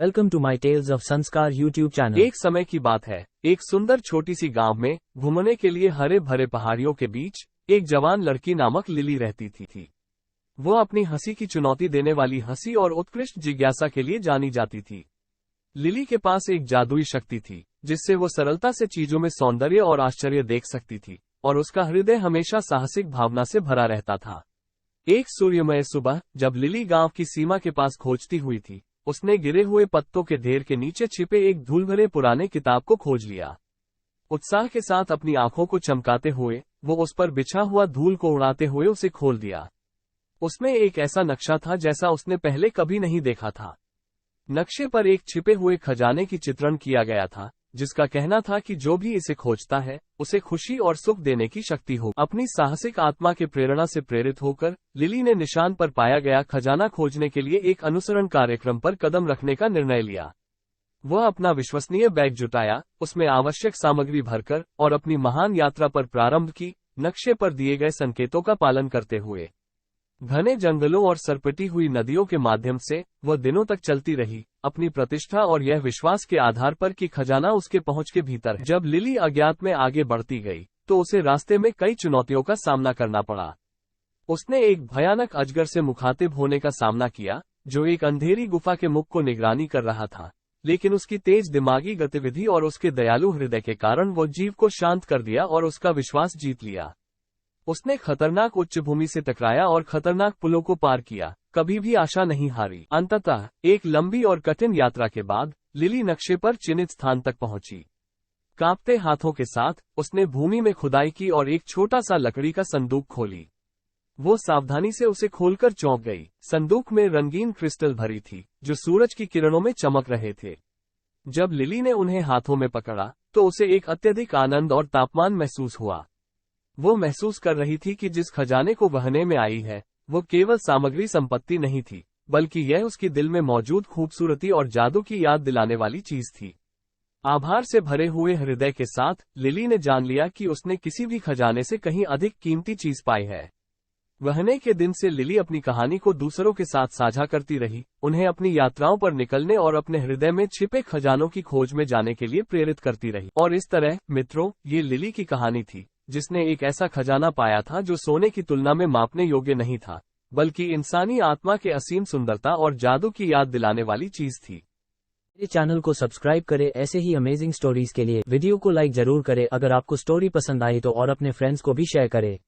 Welcome to my tales of Sanskar YouTube channel. एक समय की बात है, एक सुंदर छोटी सी गांव में घूमने के लिए हरे भरे पहाड़ियों के बीच एक जवान लड़की नामक लिली रहती थी। वो अपनी हंसी की चुनौती देने वाली हंसी और उत्कृष्ट जिज्ञासा के लिए जानी जाती थी। लिली के पास एक जादुई शक्ति थी, जिससे वो सरलता से चीजों में सौंदर्य और आश्चर्य देख सकती थी, और उसका हृदय हमेशा साहसिक भावना से भरा रहता था। एक सूर्यमय सुबह, जब लिली गांव की सीमा के पास खोजती हुई थी, उसने गिरे हुए पत्तों के ढेर के नीचे छिपे एक धूल भरे पुराने किताब को खोज लिया। उत्साह के साथ अपनी आंखों को चमकाते हुए वो उस पर बिछा हुआ धूल को उड़ाते हुए उसे खोल दिया। उसमें एक ऐसा नक्शा था जैसा उसने पहले कभी नहीं देखा था। नक्शे पर एक छिपे हुए खजाने की चित्रण किया गया था, जिसका कहना था कि जो भी इसे खोजता है उसे खुशी और सुख देने की शक्ति हो। अपनी साहसिक आत्मा के प्रेरणा से प्रेरित होकर लिली ने निशान पर पाया गया खजाना खोजने के लिए एक अनुसरण कार्यक्रम पर कदम रखने का निर्णय लिया। वह अपना विश्वसनीय बैग जुटाया, उसमें आवश्यक सामग्री भरकर और अपनी महान यात्रा पर प्रारंभ की, नक्शे पर दिए गए संकेतों का पालन करते हुए। घने जंगलों और सरपटी हुई नदियों के माध्यम से वह दिनों तक चलती रही, अपनी प्रतिष्ठा और यह विश्वास के आधार पर कि खजाना उसके पहुंच के भीतर है। जब लिली अज्ञात में आगे बढ़ती गई तो उसे रास्ते में कई चुनौतियों का सामना करना पड़ा। उसने एक भयानक अजगर से मुखातिब होने का सामना किया, जो एक अंधेरी गुफा के मुख को निगरानी कर रहा था, लेकिन उसकी तेज दिमागी गतिविधि और उसके दयालु हृदय के कारण वो जीव को शांत कर दिया और उसका विश्वास जीत लिया। उसने खतरनाक उच्चभूमि से टकराया और खतरनाक पुलों को पार किया, कभी भी आशा नहीं हारी। अंततः एक लंबी और कठिन यात्रा के बाद लिली नक्शे पर चिन्हित स्थान तक पहुंची। कांपते हाथों के साथ उसने भूमि में खुदाई की और एक छोटा सा लकड़ी का संदूक खोली। वो सावधानी से उसे खोलकर चौंक गई। संदूक में रंगीन क्रिस्टल भरी थी, जो सूरज की किरणों में चमक रहे थे। जब लिली ने उन्हें हाथों में पकड़ा तो उसे एक अत्यधिक आनंद और तापमान महसूस हुआ। वो महसूस कर रही थी कि जिस खजाने को वहने में आई है वो केवल सामग्री संपत्ति नहीं थी, बल्कि यह उसकी दिल में मौजूद खूबसूरती और जादू की याद दिलाने वाली चीज थी। आभार से भरे हुए हृदय के साथ लिली ने जान लिया कि उसने किसी भी खजाने से कहीं अधिक कीमती चीज पाई है। वहने के दिन से लिली अपनी कहानी को दूसरों के साथ साझा करती रही, उन्हें अपनी यात्राओं पर निकलने और अपने हृदय में छिपे खजानों की खोज में जाने के लिए प्रेरित करती रही। और इस तरह मित्रों, ये लिली की कहानी थी, जिसने एक ऐसा खजाना पाया था जो सोने की तुलना में मापने योग्य नहीं था, बल्कि इंसानी आत्मा के असीम सुंदरता और जादू की याद दिलाने वाली चीज थी। मेरे चैनल को सब्सक्राइब करें ऐसे ही अमेजिंग स्टोरीज के लिए। वीडियो को लाइक जरूर करें अगर आपको स्टोरी पसंद आई तो, और अपने फ्रेंड्स को भी शेयर करें।